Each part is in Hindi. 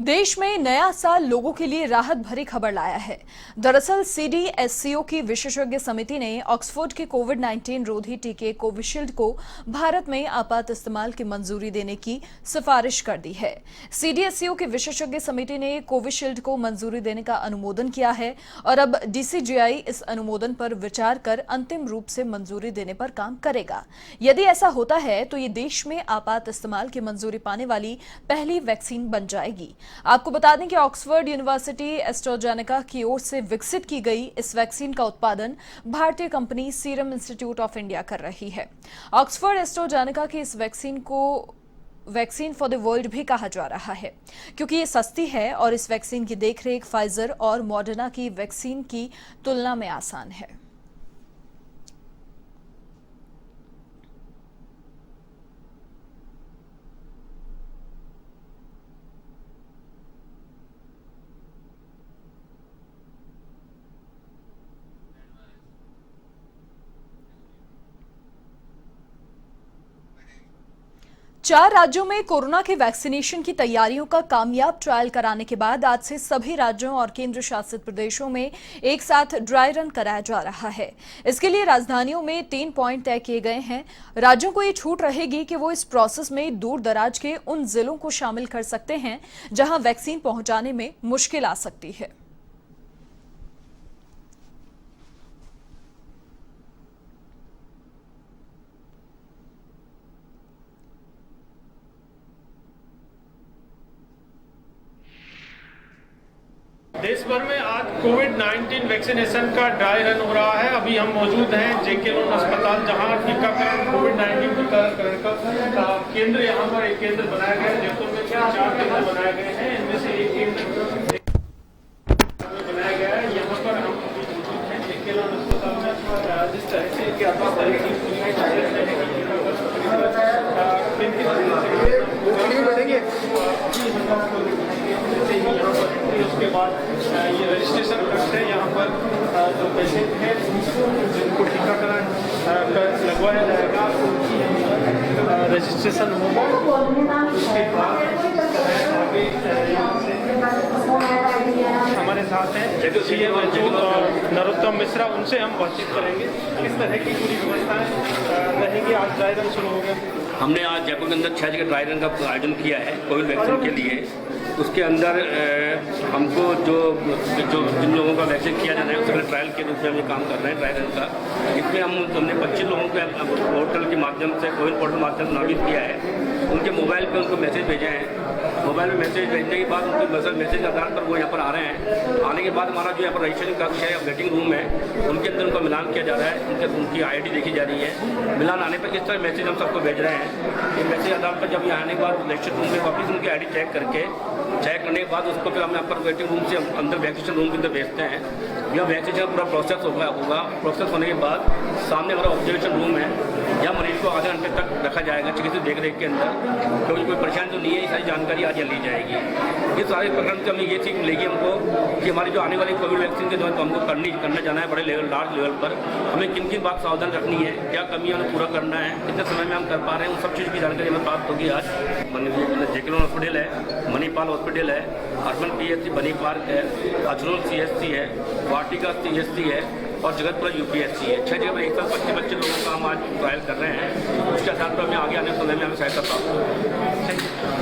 देश में नया साल लोगों के लिए राहत भरी खबर लाया है। दरअसल सीडीएससीओ की विशेषज्ञ समिति ने ऑक्सफोर्ड के कोविड-19 रोधी टीके कोविशील्ड को भारत में आपात इस्तेमाल की मंजूरी देने की सिफारिश कर दी है। सीडीएससीओ की विशेषज्ञ समिति ने कोविशील्ड को मंजूरी देने का अनुमोदन किया है और अब डीसीजीआई इस अनुमोदन पर विचार कर अंतिम रूप से मंजूरी देने पर काम करेगा। यदि ऐसा होता है तो ये देश में आपात इस्तेमाल की मंजूरी पाने वाली पहली वैक्सीन बन जाएगी। आपको बता दें कि ऑक्सफोर्ड यूनिवर्सिटी एस्ट्राजेनेका की ओर से विकसित की गई इस वैक्सीन का उत्पादन भारतीय company serum institute of India कर रही है। ऑक्सफोर्ड एस्ट्राजेनेका की इस वैक्सीन को वैक्सीन फॉर द वर्ल्ड भी कहा जा रहा है क्योंकि ये सस्ती है और इस वैक्सीन की देखरेख फाइजर और मॉडर्ना की वैक्सीन की तुलना में आसान है। चार राज्यों में कोरोना के वैक्सीनेशन की तैयारियों का कामयाब ट्रायल कराने के बाद आज से सभी राज्यों और केंद्र शासित प्रदेशों में एक साथ ड्राई रन कराया जा रहा है। इसके लिए राजधानियों में 3 पॉइंट तय किए गए हैं। राज्यों को ये छूट रहेगी कि वो इस प्रोसेस में दूर दराज के उन जिलों को शामिल कर सकते हैं जहां वैक्सीन पहुंचाने में मुश्किल आ सकती है। देश भर में आज कोविड-19 वैक्सीनेशन का ड्राई रन हो रहा है। अभी हम मौजूद हैं जेके लोन अस्पताल, जहां टीकाकरण कोविड-19 टीकाकरण का केंद्र यहाँ पर एक केंद्र बनाया गया है। जयपुर में 4 केंद्र बनाए गए हैं, इनमें से एक केंद्र बनाया गया है। यहाँ पर हम मौजूद हैं जेके लोन अस्पताल में। जिस तरह से उसके बाद ये रजिस्ट्रेशन कक्ष है। यहाँ पर जो पेशेंट हैं जिनको टीकाकरण लगवाया जाएगा उनकी रजिस्ट्रेशन होगा। उसके बाद हमारे साथ हैं सीएम अच्युत और नरोत्तम मिश्रा, उनसे हम बातचीत करेंगे। किस तरह की पूरी व्यवस्थाएं रहेंगी। आज ड्राई रन शुरू हो गया। हमने आज जयपुर के अंदर 6 जगह ड्राई रन का आयोजन किया है कोविड वैक्सीन के लिए। उसके अंदर हमको जो जिन लोगों का वैक्सीन किया जाना है उसके ट्रायल के रूप में हम ये काम कर रहे हैं ड्राई रन का। इसमें हमने 25 लोगों को पोर्टल के माध्यम से कोविन पोर्टल के माध्यम से नामित किया है। उनके मोबाइल पे उनको मैसेज भेजे हैं। मोबाइल में मैसेज भेजने के बाद उनके मैसेज के आधार पर वो यहाँ पर आ रहे हैं। आने के बाद हमारा जो यहाँ पर रजिस्ट्रेशन कक्ष है, वेटिंग रूम है, उनके अंदर उनका मिलान किया जा रहा है। उनकी आईडी देखी जा रही है। मिलान आने पर इस तरह मैसेज हम सबको भेज रहे हैं। ये मैसेज आधार पर जब यहाँ आने के बाद रजिस्ट्रेशन रूम में वापस उनकी आईडी चेक करने के बाद उसको फिर हम यहाँ पर वेटिंग रूम से अंदर वैक्सीनेशन रूम के अंदर भेजते हैं। यह वैक्सीनेशन पूरा प्रोसेस होगा। प्रोसेस होने के बाद सामने हमारा ऑब्जर्वेशन रूम है, यहाँ मरीज को आधे घंटे तक रखा जाएगा चिकित्सक देखरेख के अंदर। क्योंकि कोई परेशानी तो नहीं है, ये सारी जानकारी आज ली जाएगी। ये सारे प्रकरण से हमें ये सीख मिलेगी हमको कि हमारी जो आने वाली कोविड वैक्सीन के दौरान तो हमको करना जाना है बड़े लेवल, लार्ज लेवल पर। हमें किन किन बात सावधान रखनी है, क्या कमी हमें पूरा करना है, कितने समय में हम कर पा रहे हैं, उन सब चीज़ की जानकारी हमें प्राप्त होगी। आज जेके लोन हॉस्पिटल है, मणिपाल हॉस्पिटल है, अर्बन पीएचसी बनी पार्क है, अजरोल सीएचसी है, वाटिका सीएचसी है और जगतपुरा यूपीएससी है। 6 जगह पर एक साथ 25 लोगों का हम आज ट्रायल कर रहे हैं। उसके आधार पर हमें आगे आने समय में हमें सहायता प्राप्त होगी।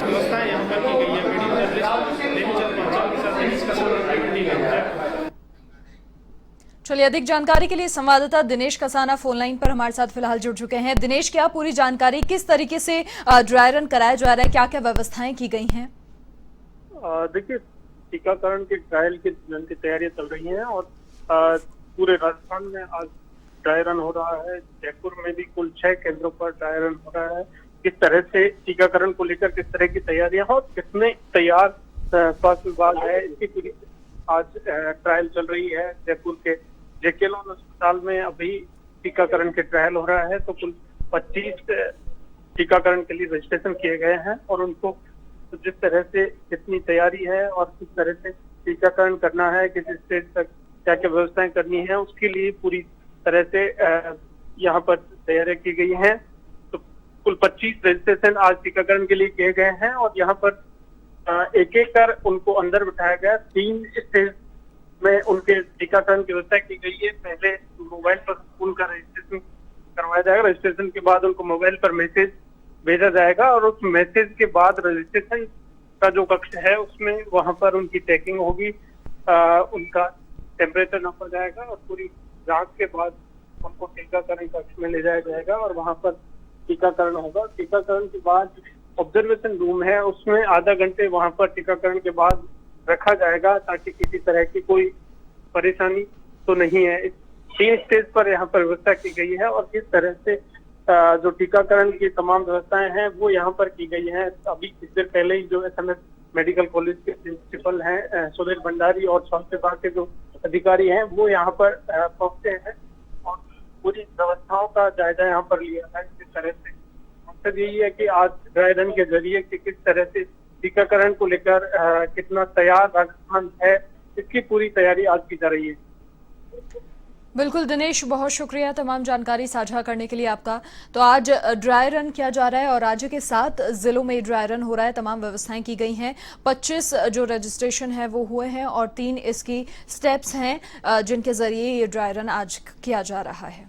व्यवस्था यहाँ पर की गई है। वीडियो चलिए, अधिक जानकारी के लिए संवाददाता दिनेश कसाना फोन लाइन पर हमारे साथ फिलहाल जुड़ चुके हैं। दिनेश, क्या पूरी जानकारी, किस तरीके से ड्राई रन कराया जा रहा है, क्या क्या व्यवस्थाएं की गई हैं? देखिए, टीकाकरण के ट्रायल की तैयारियां चल रही हैं और पूरे राजस्थान में आज ड्राई रन हो रहा है। जयपुर में भी कुल 6 केंद्रों पर ड्राई रन हो रहा है। किस तरह से टीकाकरण को लेकर किस तरह की तैयारियां और कितने तैयार स्वास्थ्य विभाग है, इसकी पूरी आज ट्रायल चल रही है। जयपुर के जेके लोन अस्पताल में अभी टीकाकरण के ट्रायल हो रहा है। तो कुल 25 टीकाकरण के लिए रजिस्ट्रेशन किए गए हैं और उनको जिस तरह से कितनी तैयारी है और किस तरह से टीकाकरण करना है, किस स्टेज तक क्या क्या व्यवस्थाएं करनी है, उसके लिए पूरी तरह से यहाँ पर तैयारियां की गई हैं। तो कुल 25 रजिस्ट्रेशन आज टीकाकरण के लिए किए गए हैं और यहाँ पर एक एक कर उनको अंदर बिठाया गया। 3 स्टेज में उनके टीकाकरण की व्यवस्था की गई है। पहले मोबाइल पर उनका रजिस्ट्रेशन करवाया जाएगा। रजिस्ट्रेशन के बाद उनको मोबाइल पर मैसेज भेजा जाएगा और उस मैसेज के बाद रजिस्ट्रेशन का जो कक्ष है उसमें वहां पर उनकी चेकिंग होगी, उनका टेम्परेचर नापा जाएगा और पूरी जांच के बाद उनको टीकाकरण कक्ष में ले जाया जाएगा और वहां पर टीकाकरण होगा। टीकाकरण के बाद ऑब्जर्वेशन रूम है, उसमें आधा घंटे वहां पर टीकाकरण के बाद रखा जाएगा ताकि किसी तरह की कोई परेशानी तो नहीं है। 3 स्टेज पर यहाँ पर व्यवस्था की गई है और किस तरह से जो टीकाकरण की तमाम व्यवस्थाएं हैं वो यहाँ पर की गई हैं। अभी कुछ देर पहले ही जो SMS मेडिकल कॉलेज के प्रिंसिपल हैं सुधीर भंडारी और स्वास्थ्य विभाग के जो अधिकारी हैं वो यहाँ पर पहुंचे हैं और पूरी व्यवस्थाओं का जायजा यहाँ पर लिया है। किस तरह से मकसद यही है कि आज ड्राई रन के जरिए कि किस तरह से टीकाकरण को लेकर कितना तैयार राजस्थान है, इसकी पूरी तैयारी आज की जा रही है। बिल्कुल दिनेश, बहुत शुक्रिया तमाम जानकारी साझा करने के लिए आपका। तो आज ड्राई रन किया जा रहा है और राज्य के 7 जिलों में ड्राई रन हो रहा है। तमाम व्यवस्थाएं की गई हैं। 25 जो रजिस्ट्रेशन है वो हुए हैं और 3 इसकी स्टेप्स हैं जिनके जरिए ये ड्राई रन आज किया जा रहा है।